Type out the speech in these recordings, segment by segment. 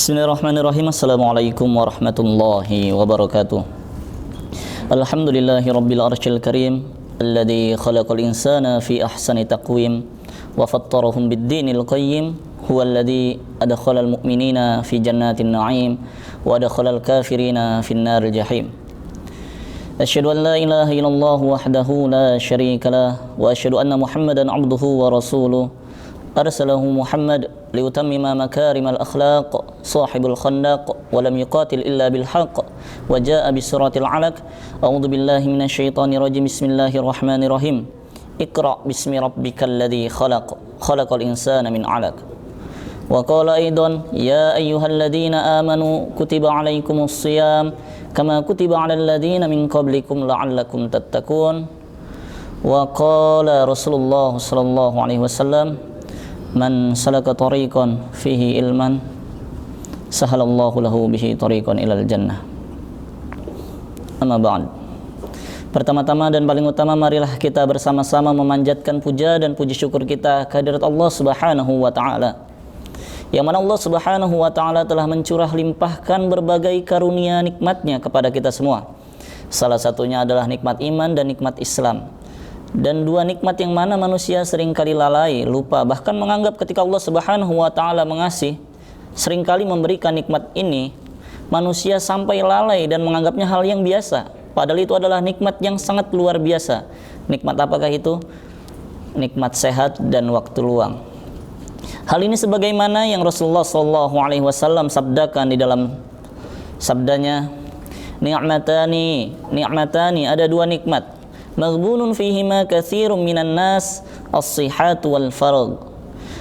Bismillahirrahmanirrahim. Assalamualaikum warahmatullahi wabarakatuh. Alhamdulillahi rabbil arsyil karim alladzi khalaqal insana fi ahsani taqwim wa fattarahum bid-dinil qayyim huwa alladzi adkhalal mu'minina fi jannatin na'im wa adkhalal kafirina fin naril jahim. Asyhadu an la ilaha illallah wahdahu la syarika lah wa asyhadu anna Muhammadan 'abduhu wa rasuluh arsalahu Muhammad liutammima makarimal akhlaq sahibul khandaq wa lam yuqatil illa bil haqq wa jaa bisiratil alaq. A'udzu billahi minasyaitonir rajim. Bismillahirrahmanirrahim. Iqra bismi rabbikal ladzi khalaq khalaqal insana min 'alaq. Wa qala aidan ya ayyuhalladzina amanu kutiba 'alaikumus shiyam kama kutiba 'alal ladzina min qablikum la'allakum tattaqun. Wa qala Rasulullah sallallahu alaihi wasallam man salaka tariqan fihi ilman sahalallahu lahu bihi tariqan ilal jannah. Amma ba'd. Pertama-tama dan paling utama, marilah kita bersama-sama memanjatkan puja dan puji syukur kita kehadirat Allah Subhanahu wa taala, yang mana Allah Subhanahu wa taala telah mencurah limpahkan berbagai karunia nikmatnya kepada kita semua. Salah satunya adalah nikmat iman dan nikmat Islam. Dan dua nikmat yang mana manusia seringkali lalai, lupa, bahkan menganggap ketika Allah Subhanahu wa taala mengasih, seringkali memberikan nikmat ini, manusia sampai lalai dan menganggapnya hal yang biasa. Padahal itu adalah nikmat yang sangat luar biasa. Nikmat apakah itu? Nikmat sehat dan waktu luang. Hal ini sebagaimana yang Rasulullah SAW sabdakan di dalam sabdanya, ni'matani, ada dua nikmat. Maghbunun fihima katsirun minan nas as-sihhat wal faragh.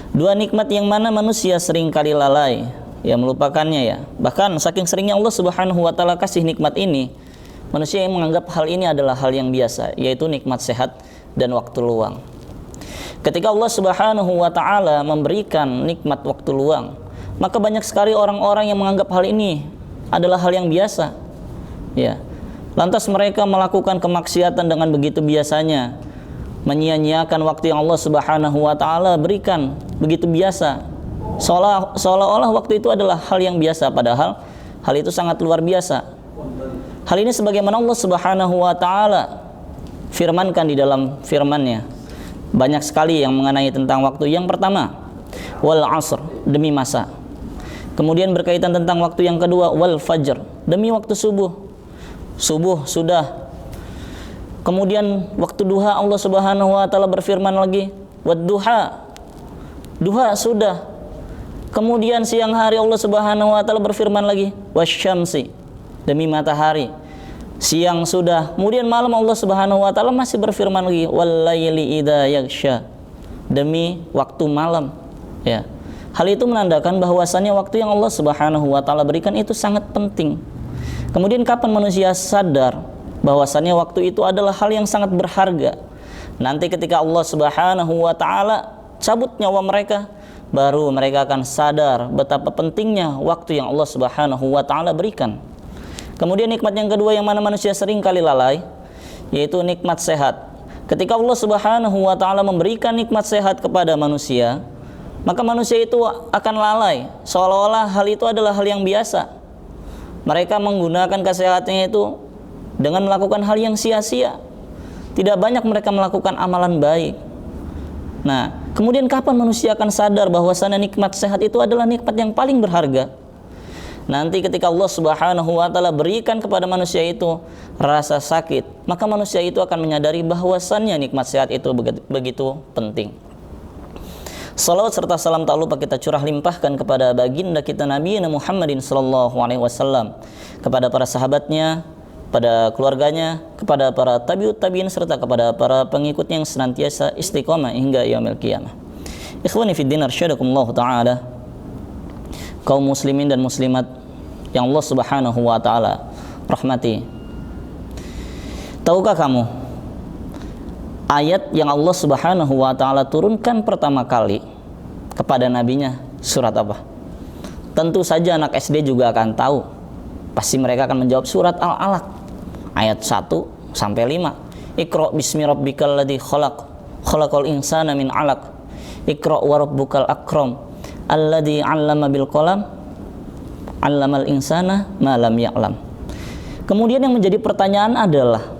Dua nikmat yang mana manusia sering kali lalai, ya melupakannya ya. Bahkan saking seringnya Allah Subhanahu wa taala kasih nikmat ini, manusia yang menganggap hal ini adalah hal yang biasa, yaitu nikmat sehat dan waktu luang. Ketika Allah Subhanahu wa taala memberikan nikmat waktu luang, maka banyak sekali orang-orang yang menganggap hal ini adalah hal yang biasa. Ya. Lantas mereka melakukan kemaksiatan dengan begitu biasanya, menyia-nyiakan waktu yang Allah Subhanahu wa taala berikan begitu biasa, seolah-olah waktu itu adalah hal yang biasa, padahal hal itu sangat luar biasa. Hal ini sebagaimana Allah Subhanahu wa taala firmankan di dalam firman-Nya. Banyak sekali yang mengenai tentang waktu. Yang pertama, wal asr, demi masa. Kemudian berkaitan tentang waktu yang kedua, wal fajr, demi waktu subuh. Subuh sudah. Kemudian waktu duha Allah Subhanahu wa taala berfirman lagi, wad-duha. Duha sudah. Kemudian siang hari Allah Subhanahu wa taala berfirman lagi, wasyamsi, demi matahari. Siang sudah. Kemudian malam Allah Subhanahu wa taala masih berfirman lagi, wal-laili idza yaghsha, demi waktu malam. Ya. Hal itu menandakan bahwasannya waktu yang Allah Subhanahu wa taala berikan itu sangat penting. Kemudian kapan manusia sadar bahwasannya waktu itu adalah hal yang sangat berharga? Nanti ketika Allah Subhanahu wa taala cabut nyawa mereka, baru mereka akan sadar betapa pentingnya waktu yang Allah Subhanahu wa taala berikan. Kemudian nikmat yang kedua yang mana manusia sering kali lalai, yaitu nikmat sehat. Ketika Allah Subhanahu wa taala memberikan nikmat sehat kepada manusia, maka manusia itu akan lalai, seolah-olah hal itu adalah hal yang biasa. Mereka menggunakan kesehatannya itu dengan melakukan hal yang sia-sia. Tidak banyak mereka melakukan amalan baik. Nah, kemudian kapan manusia akan sadar bahwasanya nikmat sehat itu adalah nikmat yang paling berharga? Nanti ketika Allah Subhanahu wa taala berikan kepada manusia itu rasa sakit, maka manusia itu akan menyadari bahwasannya nikmat sehat itu begitu penting. Salawat serta salam tak lupa kita curah limpahkan kepada baginda kita Nabi Muhammadin sallallahu alaihi wasallam, kepada para sahabatnya, pada keluarganya, kepada para tabi'ut tabi'in serta kepada para pengikutnya yang senantiasa istiqomah hingga yaumil qiyamah. Ikhwani fid din arsyadakumullah taala, kaum muslimin dan muslimat yang Allah Subhanahu wa taala rahmati. Tahukah kamu ayat yang Allah Subhanahu wa taala turunkan pertama kali kepada nabinya surat apa? Tentu saja anak SD juga akan tahu. Pasti mereka akan menjawab surat Al-Alaq ayat 1 sampai 5. Iqra bismi rabbikal ladzi khalaq khalaqal insana min 'alaq. Iqra wa rabbukal akram alladzi 'allama bil qalam 'allamal insana ma lam ya'lam. Kemudian yang menjadi pertanyaan adalah,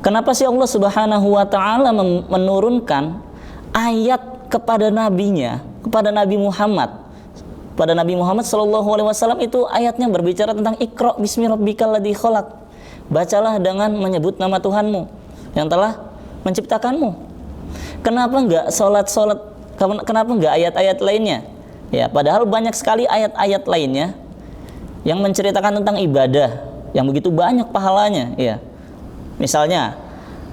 kenapa sih Allah Subhanahu wa taala menurunkan ayat kepada nabinya, kepada Nabi Muhammad? Pada Nabi Muhammad sallallahu alaihi wasallam itu ayatnya berbicara tentang Iqra bismi rabbikal ladzi khalaq. Bacalah dengan menyebut nama Tuhanmu yang telah menciptakanmu. Kenapa enggak salat-salat? Kenapa enggak ayat-ayat lainnya? Ya, padahal banyak sekali ayat-ayat lainnya yang menceritakan tentang ibadah yang begitu banyak pahalanya, ya. Misalnya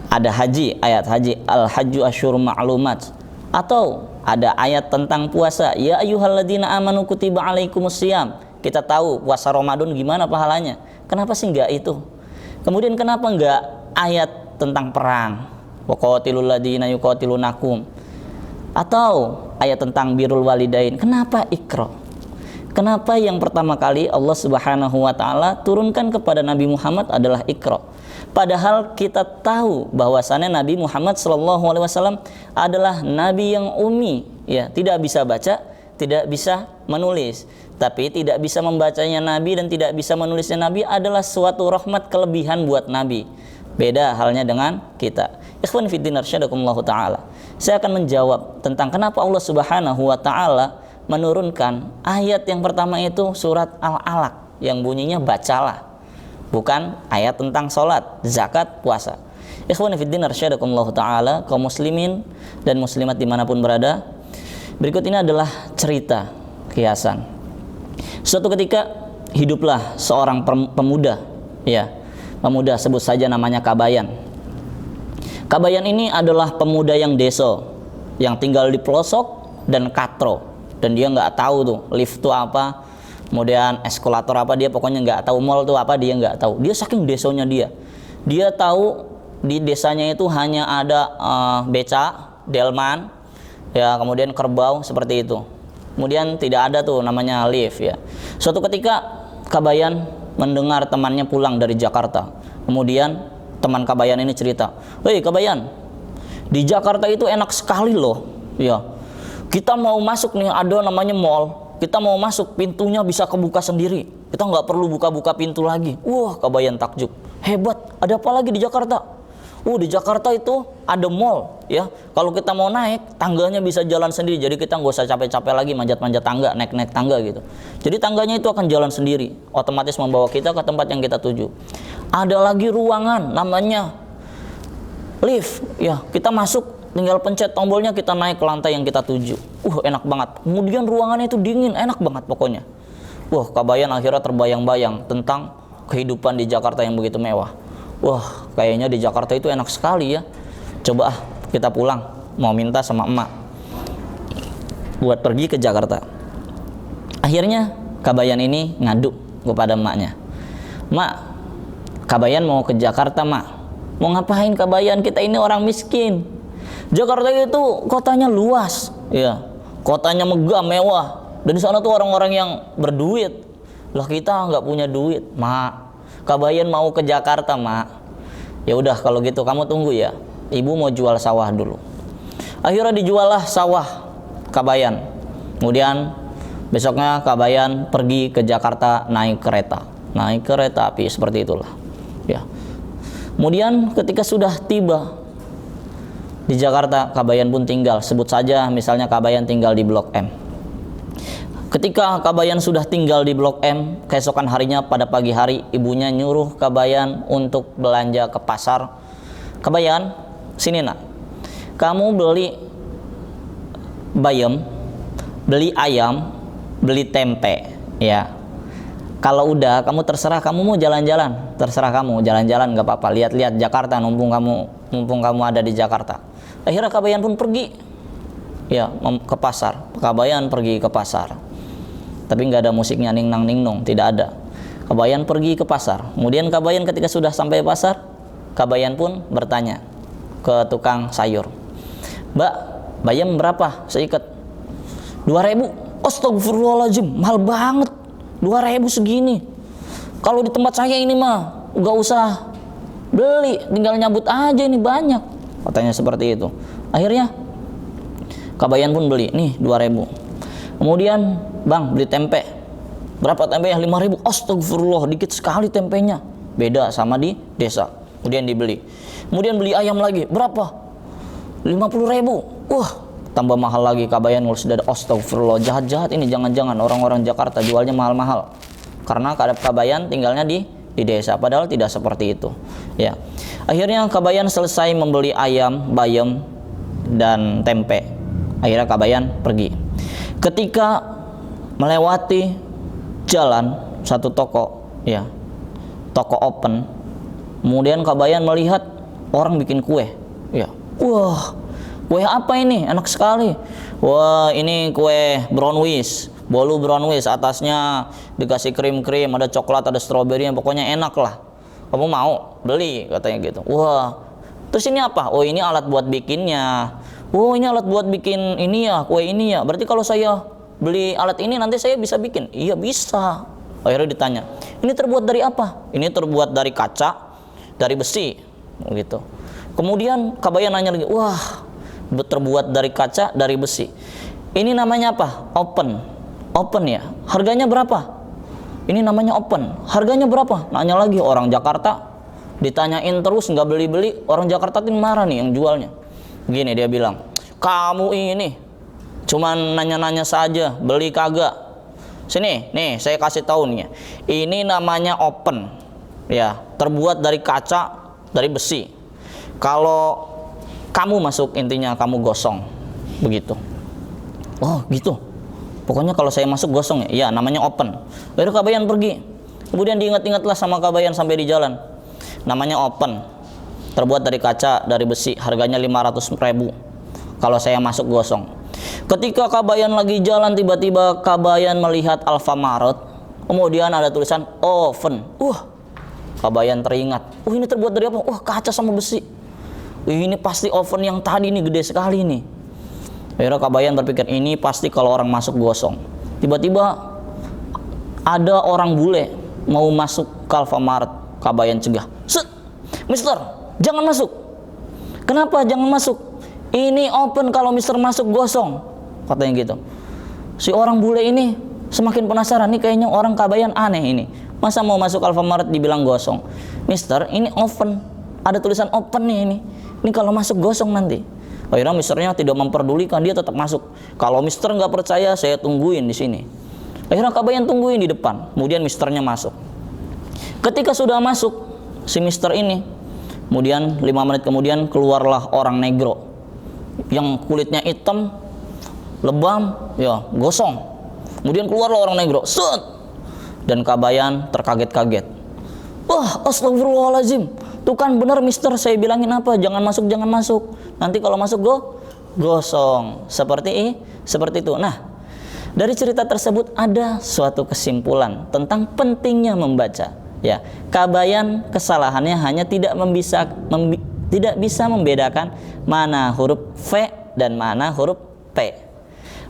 ada haji, ayat haji, al-hajju asyhurun ma'lumat, atau ada ayat tentang puasa, ya ayyuhalladzina amanu kutiba alaikumusiyam. Kita tahu puasa Ramadan gimana pahalanya. Kenapa sih enggak itu? Kemudian kenapa enggak ayat tentang perang? Wa qatilul ladzina yuqatilunakum. Atau ayat tentang birrul walidain. Kenapa Iqra? Kenapa yang pertama kali Allah Subhanahu wa taala turunkan kepada Nabi Muhammad adalah Iqra? Padahal kita tahu bahwasannya Nabi Muhammad sallallahu alaihi wasallam adalah nabi yang ummi, ya, tidak bisa baca, tidak bisa menulis. Tapi tidak bisa membacanya Nabi dan tidak bisa menulisnya Nabi adalah suatu rahmat kelebihan buat Nabi. Beda halnya dengan kita. Ikhwan fillah arsyadakumullah taala. Saya akan menjawab tentang kenapa Allah Subhanahu wa taala menurunkan ayat yang pertama itu surat Al-Alaq yang bunyinya bacalah, bukan ayat tentang sholat, zakat, puasa. Ikhwan fillah arsyadakumullah taala, kaum muslimin dan muslimat dimanapun berada, berikut ini adalah cerita kiasan. Suatu ketika hiduplah seorang pemuda, ya, pemuda sebut saja namanya Kabayan. Kabayan ini adalah pemuda yang deso, yang tinggal di pelosok dan katro. Dan dia nggak tahu tuh lift tuh apa, kemudian eskalator apa, dia pokoknya nggak tahu, mall tuh apa dia nggak tahu. Dia saking desonya dia tahu di desanya itu hanya ada beca, delman, ya, kemudian kerbau seperti itu. Kemudian tidak ada tuh namanya lift, ya. Suatu ketika Kabayan mendengar temannya pulang dari Jakarta. Kemudian teman Kabayan ini cerita, "Hei Kabayan, di Jakarta itu enak sekali loh, ya. Kita mau masuk nih, ada namanya mall. Kita mau masuk, pintunya bisa kebuka sendiri. Kita nggak perlu buka-buka pintu lagi." Wah, Kabayan takjub. Hebat, ada apa lagi di Jakarta? Di Jakarta itu ada mall, ya. Kalau kita mau naik, tangganya bisa jalan sendiri. Jadi kita nggak usah capek-capek lagi manjat-manjat tangga, naik-naik tangga gitu. Jadi tangganya itu akan jalan sendiri, otomatis membawa kita ke tempat yang kita tuju. Ada lagi ruangan namanya lift, ya. Kita masuk, tinggal pencet tombolnya, kita naik ke lantai yang kita tuju. Enak banget. Kemudian ruangannya itu dingin, enak banget pokoknya. Kabayan akhirnya terbayang-bayang tentang kehidupan di Jakarta yang begitu mewah. Kayaknya di Jakarta itu enak sekali ya. Coba kita pulang, mau minta sama emak buat pergi ke Jakarta. Akhirnya Kabayan ini ngadu kepada emaknya. "Mak, Kabayan mau ke Jakarta, Mak." "Mau ngapain Kabayan? Kita ini orang miskin. Jakarta itu kotanya luas, ya. Kotanya megah, mewah. Dan di sana tuh orang-orang yang berduit. Lah kita nggak punya duit." "Mak, Kabayan mau ke Jakarta, Mak." "Ya udah kalau gitu kamu tunggu ya. Ibu mau jual sawah dulu." Akhirnya dijuallah sawah Kabayan. Kemudian besoknya Kabayan pergi ke Jakarta naik kereta api seperti itulah, ya. Kemudian ketika sudah tiba di Jakarta, Kabayan pun tinggal, sebut saja misalnya Kabayan tinggal di Blok M. Ketika Kabayan sudah tinggal di Blok M, keesokan harinya pada pagi hari ibunya nyuruh Kabayan untuk belanja ke pasar. "Kabayan, sini nak, kamu beli bayam, beli ayam, beli tempe, ya. Kalau udah kamu terserah, kamu mau jalan-jalan, terserah kamu jalan-jalan nggak apa-apa, lihat-lihat Jakarta, mumpung kamu ada di Jakarta." Akhirnya Kabayan pun pergi, ya, ke pasar. Kabayan pergi ke pasar, tapi nggak ada musiknya ningnang ningnong, tidak ada. Kabayan pergi ke pasar. Kemudian Kabayan ketika sudah sampai pasar, Kabayan pun bertanya ke tukang sayur, "Mbak, bayam berapa seikat?" 2.000. "Astagfirullahaladzim, mahal banget. 2.000 segini. Kalau di tempat saya ini mah nggak usah beli, tinggal nyabut aja, ini banyak." Katanya seperti itu. Akhirnya Kabayan pun beli, nih 2.000. Kemudian, "Bang, beli tempe." Berapa tempenya? 5.000. Astagfirullah, dikit sekali tempenya. Beda sama di desa. Kemudian dibeli. Kemudian beli ayam lagi. Berapa? 50.000. Wah, tambah mahal lagi. Kabayan ngurus dada. Astagfirullah, jahat-jahat ini. Jangan-jangan orang-orang Jakarta jualnya mahal-mahal. Karena kabayan tinggalnya di desa. Padahal tidak seperti itu. Ya. Akhirnya kabayan selesai membeli ayam, bayam, dan tempe. Akhirnya kabayan pergi. Ketika melewati jalan satu toko, ya, toko open, kemudian kabayan melihat orang bikin kue, ya. Wah, kue apa ini? Enak sekali. Wah, ini kue brownies, bolu brownies, atasnya dikasih krim-krim, ada coklat, ada stroberi, pokoknya enak lah. Kamu mau beli, katanya gitu. Wah, terus ini apa? Oh, ini alat buat bikinnya. Oh, ini alat buat bikin ini ya, kue ini ya. Berarti kalau saya beli alat ini nanti saya bisa bikin? Iya, bisa. Akhirnya ditanya, ini terbuat dari apa? Ini terbuat dari kaca, dari besi, gitu. Kemudian kabayan nanya lagi, wah, terbuat dari kaca, dari besi. Ini namanya apa? Open ya. Harganya berapa? Ini namanya open. Harganya berapa? Nanya lagi. Orang Jakarta ditanyain terus nggak beli-beli. Orang Jakarta tuh marah nih yang jualnya. Gini dia bilang, kamu ini cuman nanya-nanya saja, beli kagak. Sini, nih saya kasih tahu nih. Ini namanya open, ya, terbuat dari kaca, dari besi. Kalau kamu masuk, intinya kamu gosong, begitu. Oh, gitu. Pokoknya kalau saya masuk gosong ya. Iya, namanya open. Baru kabayan pergi. Kemudian diingat-ingatlah sama kabayan sampai di jalan. Namanya open, terbuat dari kaca, dari besi, harganya 500.000. Kalau saya masuk gosong. Ketika kabayan lagi jalan, tiba-tiba kabayan melihat Alfamart. Kemudian ada tulisan oven. Kabayan teringat. Ini terbuat dari apa? Kaca sama besi. Ini pasti oven yang tadi nih, gede sekali nih. Akhirnya kabayan berpikir, ini pasti kalau orang masuk gosong. Tiba-tiba ada orang bule mau masuk ke Alfamart. Kabayan cegah. Set, Mister, jangan masuk. Kenapa jangan masuk? Ini open, kalau Mister masuk gosong, katanya gitu. Si orang bule ini semakin penasaran, nih kayaknya orang kabayan aneh ini. Masa mau masuk Alfamart dibilang gosong? Mister, ini open, ada tulisan open nih ini. Ini kalau masuk gosong nanti. Akhirnya misternya tidak memperdulikan, dia tetap masuk. Kalau mister nggak percaya, saya tungguin di sini. Akhirnya kabayan tungguin di depan. Kemudian misternya masuk. Ketika sudah masuk si mister ini, kemudian 5 menit kemudian keluarlah orang negro yang kulitnya hitam, lebam, ya, gosong. Kemudian keluarlah orang negro, set, dan kabayan terkaget-kaget. Wah, astagfirullahaladzim, tuh kan benar mister, saya bilangin apa, jangan masuk, jangan masuk. Nanti kalau masuk gosong. Seperti itu. Nah, dari cerita tersebut ada suatu kesimpulan tentang pentingnya membaca. Ya, kabayan kesalahannya hanya tidak bisa membedakan mana huruf V dan mana huruf P.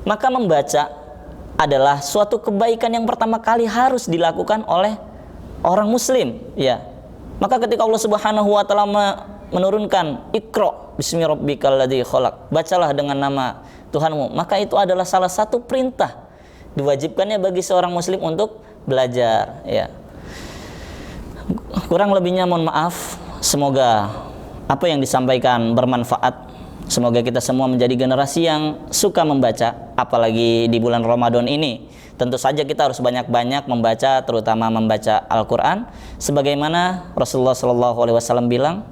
Maka membaca adalah suatu kebaikan yang pertama kali harus dilakukan oleh orang muslim, ya. Maka ketika Allah Subhanahu wa taala menurunkan Iqra bismi rabbikal ladzi khalaq, bacalah dengan nama Tuhanmu, maka itu adalah salah satu perintah diwajibkannya bagi seorang muslim untuk belajar, ya. Kurang lebihnya mohon maaf. Semoga apa yang disampaikan bermanfaat. Semoga kita semua menjadi generasi yang suka membaca, apalagi di bulan Ramadan ini. Tentu saja kita harus banyak-banyak membaca, terutama membaca Al-Quran. Sebagaimana Rasulullah SAW bilang,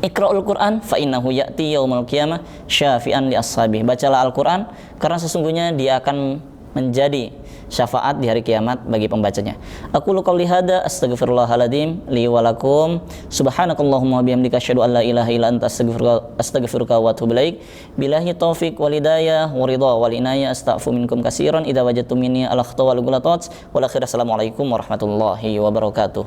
Iqra'ul Quran fa innahu ya'ti yaumul qiyamah syafi'an li ashabi. Bacalah Al-Quran karena sesungguhnya dia akan menjadi syafaat di hari kiamat bagi pembacanya. Aqulu qouli hadza astaghfirullahaladzim li wa lakum. Subhanakallahumma wa bihamdika asyhadu an la ilaha illa anta astaghfiruka wa atubu ilaik. Billahi taufiq wal hidayah wa ridha wal inayah. Astaghfiru minkum katsiran idza wajadtum minni al akhta wal ghalatat. Wal akhir assalamualaikum warahmatullahi wabarakatuh.